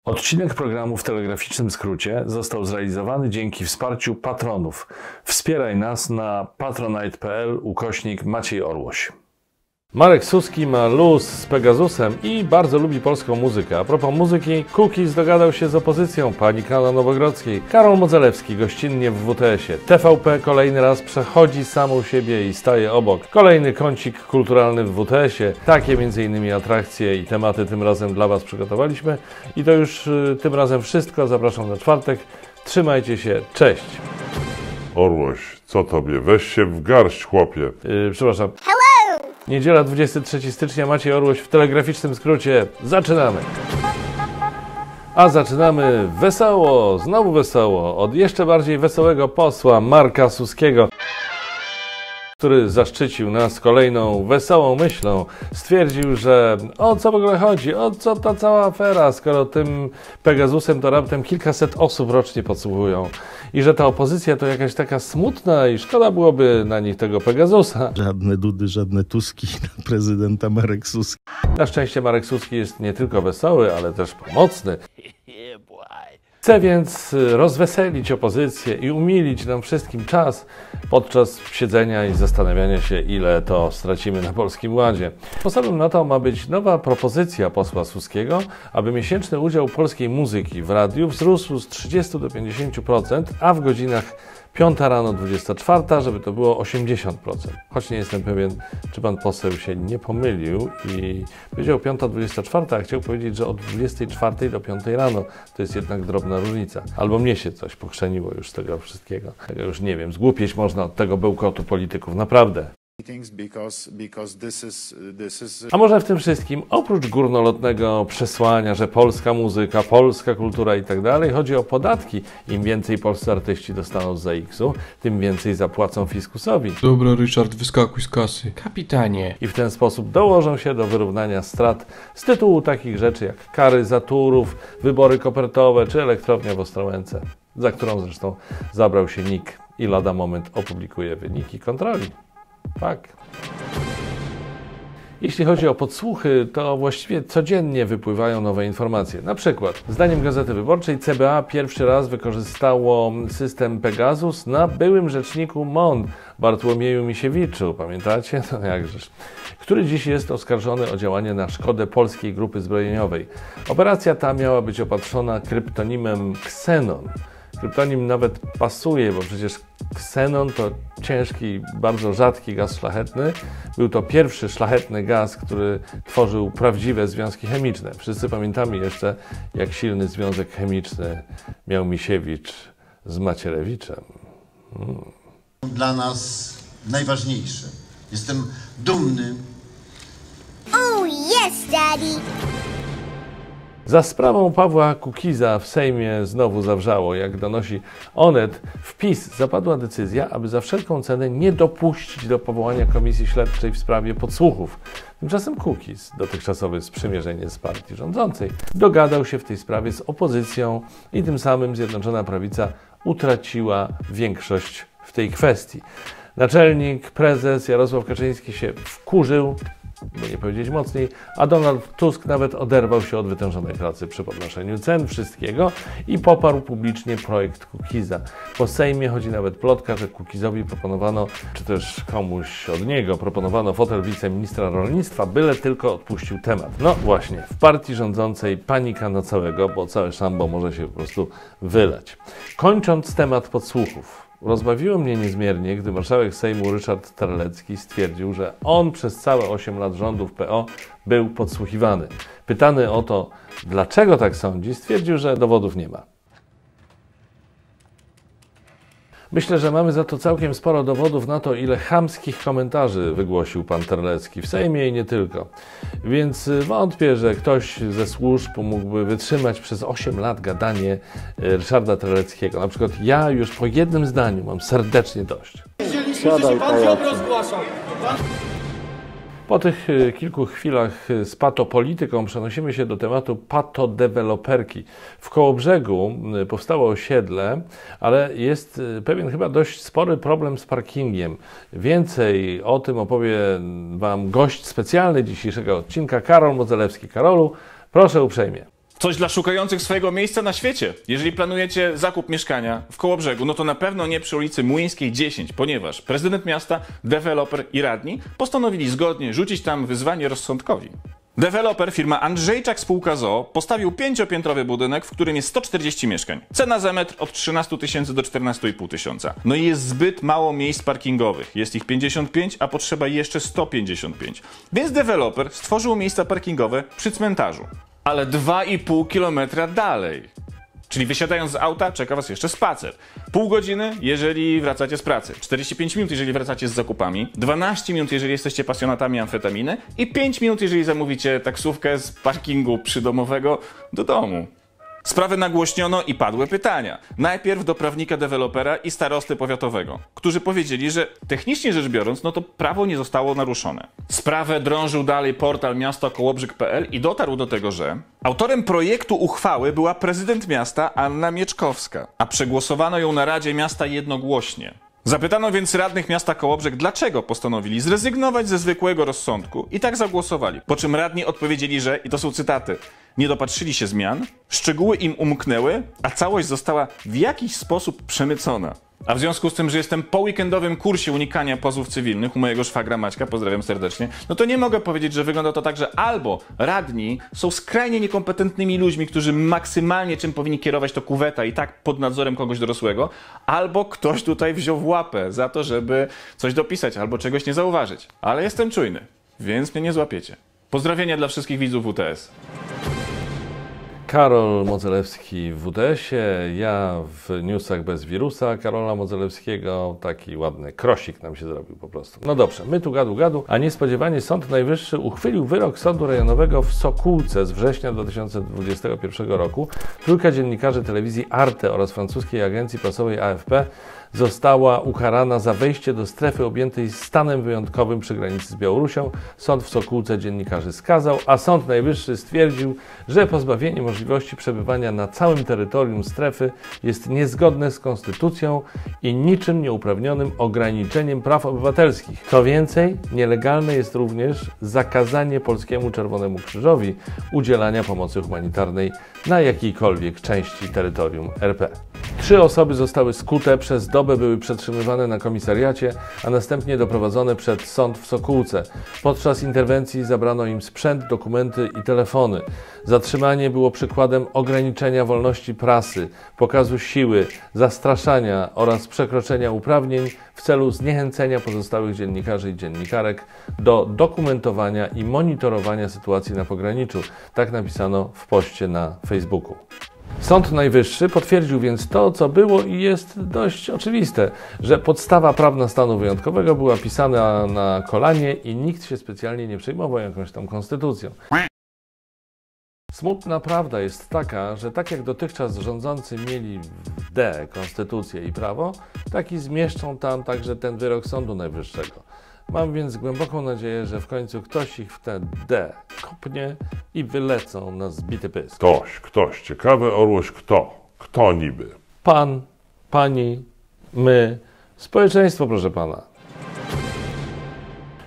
Odcinek programu w telegraficznym skrócie został zrealizowany dzięki wsparciu patronów. Wspieraj nas na patronite.pl/Maciej Orłoś. Marek Suski ma luz z Pegasusem i bardzo lubi polską muzykę. A propos muzyki, Kukiz dogadał się z opozycją, Panika na Nowogrodzkiej. Karol Modzelewski gościnnie w WTS-ie. TVP kolejny raz przechodzi samą siebie i staje obok. Kolejny kącik kulturalny w WTS-ie. Takie m.in. atrakcje i tematy tym razem dla Was przygotowaliśmy. I to już tym razem wszystko. Zapraszam na czwartek. Trzymajcie się. Cześć. Orłoś, co tobie? Weź się w garść, chłopie. Przepraszam. Niedziela 23 stycznia, Maciej Orłoś w telegraficznym skrócie. Zaczynamy! A zaczynamy wesoło, znowu wesoło, od jeszcze bardziej wesołego posła Marka Suskiego, który zaszczycił nas kolejną wesołą myślą. Stwierdził, że o co w ogóle chodzi, o co ta cała afera, skoro tym Pegasusem to raptem kilkaset osób rocznie podsłuchują. I że ta opozycja to jakaś taka smutna i szkoda byłoby na nich tego Pegasusa. Żadne Dudy, żadne Tuski na prezydenta Marek Suski. Na szczęście Marek Suski jest nie tylko wesoły, ale też pomocny. Chce więc rozweselić opozycję i umilić nam wszystkim czas podczas siedzenia i zastanawiania się, ile to stracimy na Polskim Ładzie. Sposobem na to ma być nowa propozycja posła Suskiego, aby miesięczny udział polskiej muzyki w radiu wzrósł z 30 do 50%, a w godzinach 5 rano, 24, żeby to było 80%. Choć nie jestem pewien, czy pan poseł się nie pomylił i powiedział 5:24, a chciał powiedzieć, że od 24 do 5 rano to jest jednak drobna różnica. Albo mnie się coś pochrzeniło już z tego wszystkiego. Tego już nie wiem, zgłupieć można od tego bełkotu polityków, naprawdę. A może w tym wszystkim, oprócz górnolotnego przesłania, że polska muzyka, polska kultura i tak dalej, chodzi o podatki. Im więcej polscy artyści dostaną z ZAX-u, tym więcej zapłacą fiskusowi. Dobra, Ryszard, wyskakuj z kasy. Kapitanie. I w ten sposób dołożą się do wyrównania strat z tytułu takich rzeczy jak kary za Turów, wybory kopertowe czy elektrownia w Ostrołęce, za którą zresztą zabrał się NIK i lada moment opublikuje wyniki kontroli. Tak. Jeśli chodzi o podsłuchy, to właściwie codziennie wypływają nowe informacje. Na przykład, zdaniem Gazety Wyborczej, CBA pierwszy raz wykorzystało system Pegasus na byłym rzeczniku MON, Bartłomieju Misiewiczu, pamiętacie? No jakżeż. Który dziś jest oskarżony o działanie na szkodę polskiej grupy zbrojeniowej. Operacja ta miała być opatrzona kryptonimem Ksenon. Kryptonim nawet pasuje, bo przecież ksenon to ciężki, bardzo rzadki gaz szlachetny. Był to pierwszy szlachetny gaz, który tworzył prawdziwe związki chemiczne. Wszyscy pamiętamy jeszcze, jak silny związek chemiczny miał Misiewicz z Macierewiczem. Dla nas najważniejsze. Jestem dumny. Oh yes, Daddy! Za sprawą Pawła Kukiza w Sejmie znowu zawrzało. Jak donosi Onet, w PiS zapadła decyzja, aby za wszelką cenę nie dopuścić do powołania komisji śledczej w sprawie podsłuchów. Tymczasem Kukiz, dotychczasowy sprzymierzeniec z partii rządzącej, dogadał się w tej sprawie z opozycją i tym samym Zjednoczona Prawica utraciła większość w tej kwestii. Naczelnik, prezes Jarosław Kaczyński się wkurzył, by nie powiedzieć mocniej, a Donald Tusk nawet oderwał się od wytężonej pracy przy podnoszeniu cen wszystkiego i poparł publicznie projekt Kukiza. Po Sejmie chodzi nawet plotka, że Kukizowi proponowano, czy też komuś od niego proponowano fotel wiceministra rolnictwa, byle tylko odpuścił temat. No właśnie, w partii rządzącej panika na całego, bo całe szambo może się po prostu wylać. Kończąc temat podsłuchów. Rozbawiło mnie niezmiernie, gdy marszałek Sejmu Ryszard Terlecki stwierdził, że on przez całe 8 lat rządów PO był podsłuchiwany. Pytany o to, dlaczego tak sądzi, stwierdził, że dowodów nie ma. Myślę, że mamy za to całkiem sporo dowodów na to, ile chamskich komentarzy wygłosił pan Terlecki w Sejmie i nie tylko. Więc wątpię, że ktoś ze służb mógłby wytrzymać przez 8 lat gadanie Ryszarda Terleckiego. Na przykład ja już po jednym zdaniu mam serdecznie dość. Siadaj, pajacu. Po tych kilku chwilach z patopolityką przenosimy się do tematu patodeweloperki. W Kołobrzegu powstało osiedle, ale jest pewien chyba dość spory problem z parkingiem. Więcej o tym opowie Wam gość specjalny dzisiejszego odcinka, Karol Modzelewski. Karolu, proszę uprzejmie. Coś dla szukających swojego miejsca na świecie. Jeżeli planujecie zakup mieszkania w Kołobrzegu, no to na pewno nie przy ulicy Młyńskiej 10, ponieważ prezydent miasta, deweloper i radni postanowili zgodnie rzucić tam wyzwanie rozsądkowi. Deweloper, firma Andrzejczak Spółka z.o.o. postawił 5-piętrowy budynek, w którym jest 140 mieszkań. Cena za metr od 13 000 do 14 500. No i jest zbyt mało miejsc parkingowych. Jest ich 55, a potrzeba jeszcze 155. Więc deweloper stworzył miejsca parkingowe przy cmentarzu. Ale 2,5 km dalej. Czyli wysiadając z auta czeka was jeszcze spacer. Pół godziny, jeżeli wracacie z pracy. 45 minut, jeżeli wracacie z zakupami. 12 minut, jeżeli jesteście pasjonatami amfetaminy. I 5 minut, jeżeli zamówicie taksówkę z parkingu przydomowego do domu. Sprawę nagłośniono i padły pytania. Najpierw do prawnika dewelopera i starosty powiatowego, którzy powiedzieli, że technicznie rzecz biorąc, no to prawo nie zostało naruszone. Sprawę drążył dalej portal miastokołobrzyk.pl i dotarł do tego, że autorem projektu uchwały była prezydent miasta Anna Mieczkowska, a przegłosowano ją na Radzie Miasta jednogłośnie. Zapytano więc radnych miasta Kołobrzeg, dlaczego postanowili zrezygnować ze zwykłego rozsądku i tak zagłosowali. Po czym radni odpowiedzieli, że, i to są cytaty, nie dopatrzyli się zmian, szczegóły im umknęły, a całość została w jakiś sposób przemycona. A w związku z tym, że jestem po weekendowym kursie unikania pozwów cywilnych u mojego szwagra Maćka, pozdrawiam serdecznie, no to nie mogę powiedzieć, że wygląda to tak, że albo radni są skrajnie niekompetentnymi ludźmi, którzy maksymalnie czym powinni kierować to kuweta i tak pod nadzorem kogoś dorosłego, albo ktoś tutaj wziął w łapę za to, żeby coś dopisać albo czegoś nie zauważyć. Ale jestem czujny, więc mnie nie złapiecie. Pozdrowienia dla wszystkich widzów WTS. Karol Modzelewski w WTS-ie, ja w Newsach bez wirusa Karola Modzelewskiego. Taki ładny krosik nam się zrobił po prostu. No dobrze, my tu gadu, a niespodziewanie Sąd Najwyższy uchwylił wyrok Sądu Rejonowego w Sokółce z września 2021 roku. Trójka dziennikarzy telewizji Arte oraz francuskiej agencji prasowej AFP została ukarana za wejście do strefy objętej stanem wyjątkowym przy granicy z Białorusią. Sąd w Sokółce dziennikarzy skazał, a Sąd Najwyższy stwierdził, że pozbawienie możliwości przebywania na całym terytorium strefy jest niezgodne z konstytucją i niczym nieuprawnionym ograniczeniem praw obywatelskich. Co więcej, nielegalne jest również zakazanie Polskiemu Czerwonemu Krzyżowi udzielania pomocy humanitarnej na jakiejkolwiek części terytorium RP. 3 osoby zostały skute, przez dobę były przetrzymywane na komisariacie, a następnie doprowadzone przed sąd w Sokółce. Podczas interwencji zabrano im sprzęt, dokumenty i telefony. Zatrzymanie było przykładem ograniczenia wolności prasy, pokazu siły, zastraszania oraz przekroczenia uprawnień w celu zniechęcenia pozostałych dziennikarzy i dziennikarek do dokumentowania i monitorowania sytuacji na pograniczu. Tak napisano w poście na Facebooku. Sąd Najwyższy potwierdził więc to, co było i jest dość oczywiste, że podstawa prawna stanu wyjątkowego była pisana na kolanie i nikt się specjalnie nie przejmował jakąś tam konstytucją. Smutna prawda jest taka, że tak jak dotychczas rządzący mieli w D konstytucję i prawo, tak i zmieszczą tam także ten wyrok Sądu Najwyższego. Mam więc głęboką nadzieję, że w końcu ktoś ich w te D kopnie i wylecą na zbity pysk. Ktoś. Ciekawe, Orłoś, kto? Kto niby? Pan, pani, my, społeczeństwo, proszę pana.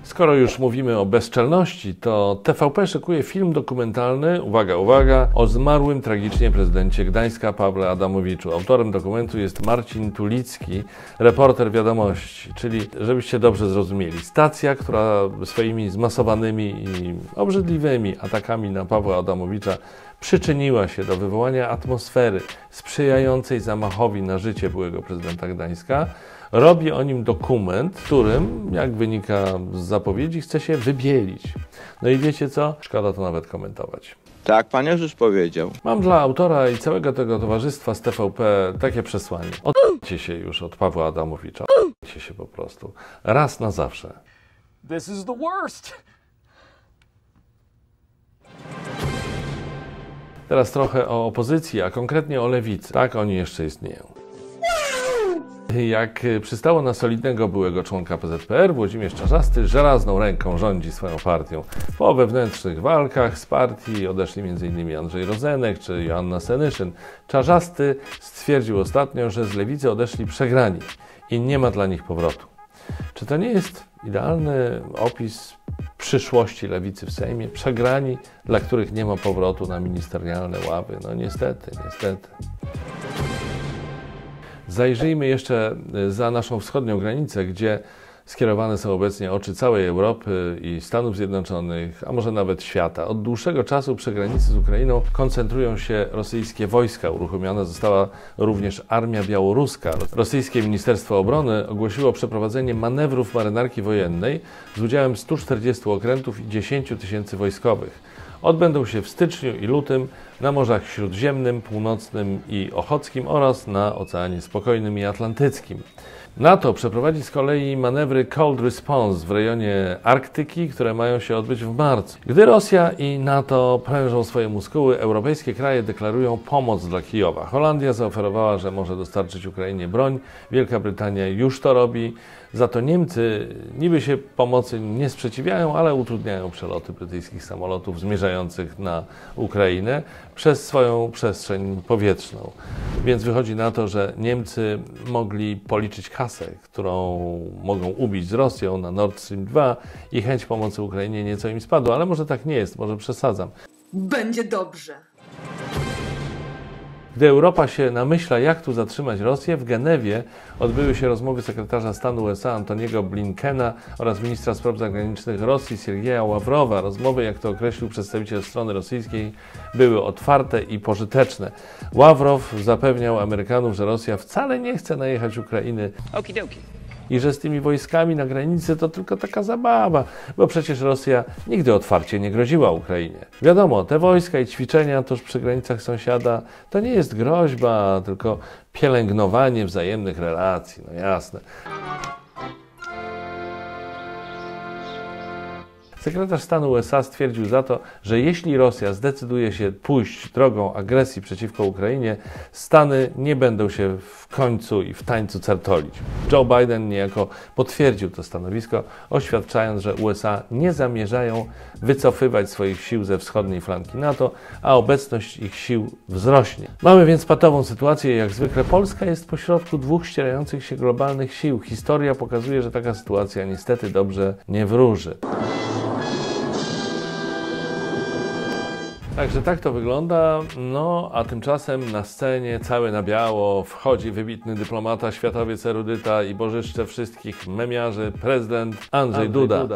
Skoro już mówimy o bezczelności, to TVP szykuje film dokumentalny, uwaga, o zmarłym tragicznie prezydencie Gdańska Pawle Adamowiczu. Autorem dokumentu jest Marcin Tulicki, reporter Wiadomości, czyli, żebyście dobrze zrozumieli, stacja, która swoimi zmasowanymi i obrzydliwymi atakami na Pawła Adamowicza przyczyniła się do wywołania atmosfery sprzyjającej zamachowi na życie byłego prezydenta Gdańska. Robi o nim dokument, którym, jak wynika z zapowiedzi, chce się wybielić. No i wiecie co? Szkoda to nawet komentować. Tak, pan już powiedział. Mam dla autora i całego tego towarzystwa z TVP takie przesłanie. Odjdźcie się już od Pawła Adamowicza. Odjdźcie się po prostu. Raz na zawsze. This is the worst. Teraz trochę o opozycji, a konkretnie o lewicy. Tak, oni jeszcze istnieją. Jak przystało na solidnego byłego członka PZPR, Włodzimierz Czarzasty żelazną ręką rządzi swoją partią. Po wewnętrznych walkach z partii odeszli m.in. Andrzej Rozenek czy Joanna Senyszyn. Czarzasty stwierdził ostatnio, że z lewicy odeszli przegrani i nie ma dla nich powrotu. Czy to nie jest idealny opis przyszłości lewicy w Sejmie, przegrani, dla których nie ma powrotu na ministerialne ławy. No niestety, niestety. Zajrzyjmy jeszcze za naszą wschodnią granicę, gdzie skierowane są obecnie oczy całej Europy i Stanów Zjednoczonych, a może nawet świata. Od dłuższego czasu przy granicy z Ukrainą koncentrują się rosyjskie wojska. Uruchomiona została również armia białoruska. Rosyjskie Ministerstwo Obrony ogłosiło przeprowadzenie manewrów marynarki wojennej z udziałem 140 okrętów i 10 000 wojskowych. Odbędą się w styczniu i lutym na Morzach Śródziemnym, Północnym i Ochockim oraz na Oceanie Spokojnym i Atlantyckim. NATO przeprowadzi z kolei manewry Cold Response w rejonie Arktyki, które mają się odbyć w marcu. Gdy Rosja i NATO prężą swoje muskuły, europejskie kraje deklarują pomoc dla Kijowa. Holandia zaoferowała, że może dostarczyć Ukrainie broń, Wielka Brytania już to robi, za to Niemcy niby się pomocy nie sprzeciwiają, ale utrudniają przeloty brytyjskich samolotów zmierzających na Ukrainę przez swoją przestrzeń powietrzną. Więc wychodzi na to, że Niemcy mogli policzyć kasę, którą mogą ubić z Rosją na Nord Stream 2 i chęć pomocy Ukrainie nieco im spadła, ale może tak nie jest, może przesadzam. Będzie dobrze. Gdy Europa się namyśla, jak tu zatrzymać Rosję, w Genewie odbyły się rozmowy sekretarza stanu USA Antoniego Blinkena oraz ministra spraw zagranicznych Rosji Siergieja Ławrowa. Rozmowy, jak to określił przedstawiciel strony rosyjskiej, były otwarte i pożyteczne. Ławrow zapewniał Amerykanów, że Rosja wcale nie chce najechać Ukrainy. I że z tymi wojskami na granicy to tylko taka zabawa, bo przecież Rosja nigdy otwarcie nie groziła Ukrainie. Wiadomo, te wojska i ćwiczenia tuż przy granicach sąsiada to nie jest groźba, tylko pielęgnowanie wzajemnych relacji, no jasne. Sekretarz stanu USA stwierdził za to, że jeśli Rosja zdecyduje się pójść drogą agresji przeciwko Ukrainie, Stany nie będą się w końcu i w tańcu certolić. Joe Biden niejako potwierdził to stanowisko, oświadczając, że USA nie zamierzają wycofywać swoich sił ze wschodniej flanki NATO, a obecność ich sił wzrośnie. Mamy więc patową sytuację. Jak zwykle Polska jest pośrodku dwóch ścierających się globalnych sił. Historia pokazuje, że taka sytuacja niestety dobrze nie wróży. Także tak to wygląda, no a tymczasem na scenie cały na biało wchodzi wybitny dyplomata, światowiec, erudyta i bożyszcze wszystkich memiarzy, prezydent Andrzej Duda.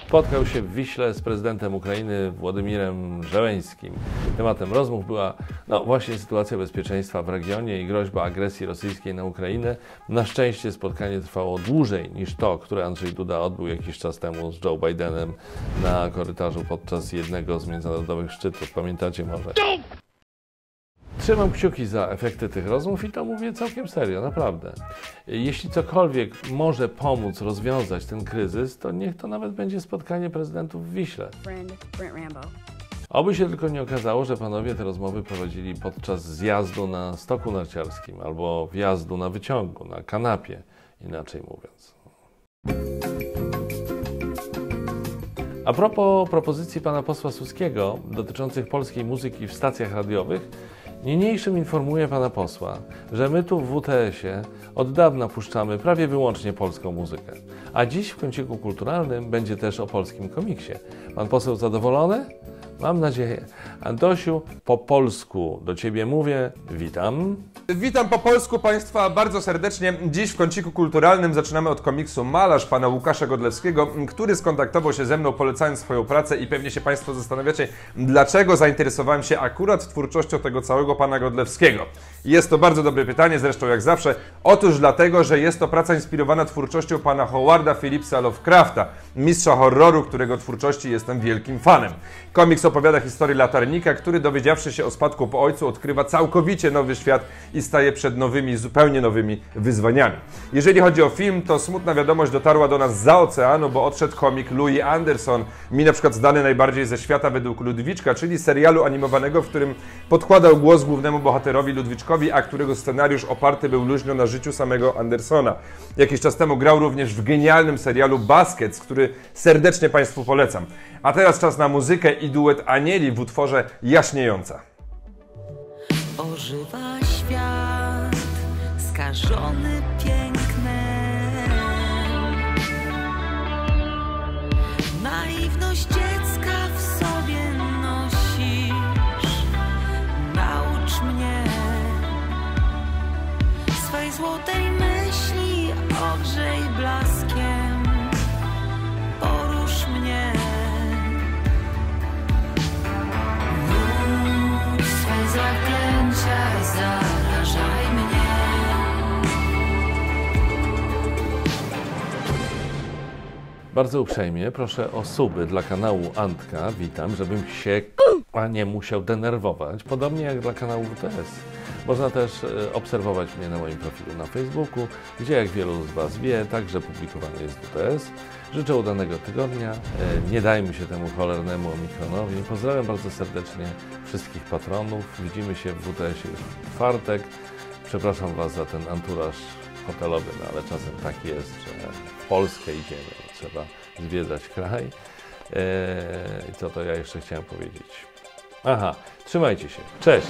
Spotkał się w Wiśle z prezydentem Ukrainy Włodymirem Żeleńskim. Tematem rozmów była właśnie sytuacja bezpieczeństwa w regionie i groźba agresji rosyjskiej na Ukrainę. Na szczęście spotkanie trwało dłużej niż to, które Andrzej Duda odbył jakiś czas temu z Joe Bidenem na korytarzu podczas jednego z międzynarodowych szczytów. Pamiętacie może? Trzymam kciuki za efekty tych rozmów i to mówię całkiem serio, naprawdę. Jeśli cokolwiek może pomóc rozwiązać ten kryzys, to niech to nawet będzie spotkanie prezydentów w Wiśle. Oby się tylko nie okazało, że panowie te rozmowy prowadzili podczas zjazdu na stoku narciarskim albo wjazdu na wyciągu, na kanapie, inaczej mówiąc. A propos propozycji pana posła Suskiego dotyczących polskiej muzyki w stacjach radiowych, niniejszym informuję pana posła, że my tu w WTS-ie od dawna puszczamy prawie wyłącznie polską muzykę. A dziś w kąciku kulturalnym będzie też o polskim komiksie. Pan poseł zadowolony? Mam nadzieję. Antosiu, po polsku do ciebie mówię, witam. Witam po polsku Państwa bardzo serdecznie. Dziś w kąciku kulturalnym zaczynamy od komiksu Malarz pana Łukasza Godlewskiego, który skontaktował się ze mną, polecając swoją pracę i pewnie się Państwo zastanawiacie, dlaczego zainteresowałem się akurat twórczością tego całego pana Godlewskiego. Jest to bardzo dobre pytanie, zresztą jak zawsze. Otóż dlatego, że jest to praca inspirowana twórczością pana Howarda Phillipsa Lovecrafta, mistrza horroru, którego twórczości jestem wielkim fanem. Komiks opowiada historię latarnika, który dowiedziawszy się o spadku po ojcu, odkrywa całkowicie nowy świat i staje przed nowymi, zupełnie nowymi wyzwaniami. Jeżeli chodzi o film, to smutna wiadomość dotarła do nas zza oceanu, bo odszedł komik Louis Anderson, mi na przykład znany najbardziej ze Świata według Ludwiczka, czyli serialu animowanego, w którym podkładał głos głównemu bohaterowi Ludwiczkowi, a którego scenariusz oparty był luźno na życiu samego Andersona. Jakiś czas temu grał również w genialnym serialu Baskets, który serdecznie Państwu polecam. A teraz czas na muzykę i duet Anieli w utworze Jaśniejąca. Ożywa świat. skażony pięknem. Naiwność dziecka w sobie nosisz. Naucz mnie swej złotej myśli, ogrzej blaskiem, porusz mnie. Nuć swe zaklęcia, zarażaj mnie. Bardzo uprzejmie proszę o suby dla kanału Antka. Witam, żebym się nie musiał denerwować. Podobnie jak dla kanału WTS. Można też obserwować mnie na moim profilu na Facebooku, gdzie jak wielu z Was wie, także publikowany jest WTS. Życzę udanego tygodnia. Nie dajmy się temu cholernemu omikronowi. Pozdrawiam bardzo serdecznie wszystkich patronów. Widzimy się w WTS-ie już w czwartek. Przepraszam Was za ten anturaż hotelowy, no ale czasem tak jest, że w Polskę idziemy. Trzeba zwiedzać kraj. I co to ja jeszcze chciałem powiedzieć? Aha, trzymajcie się. Cześć!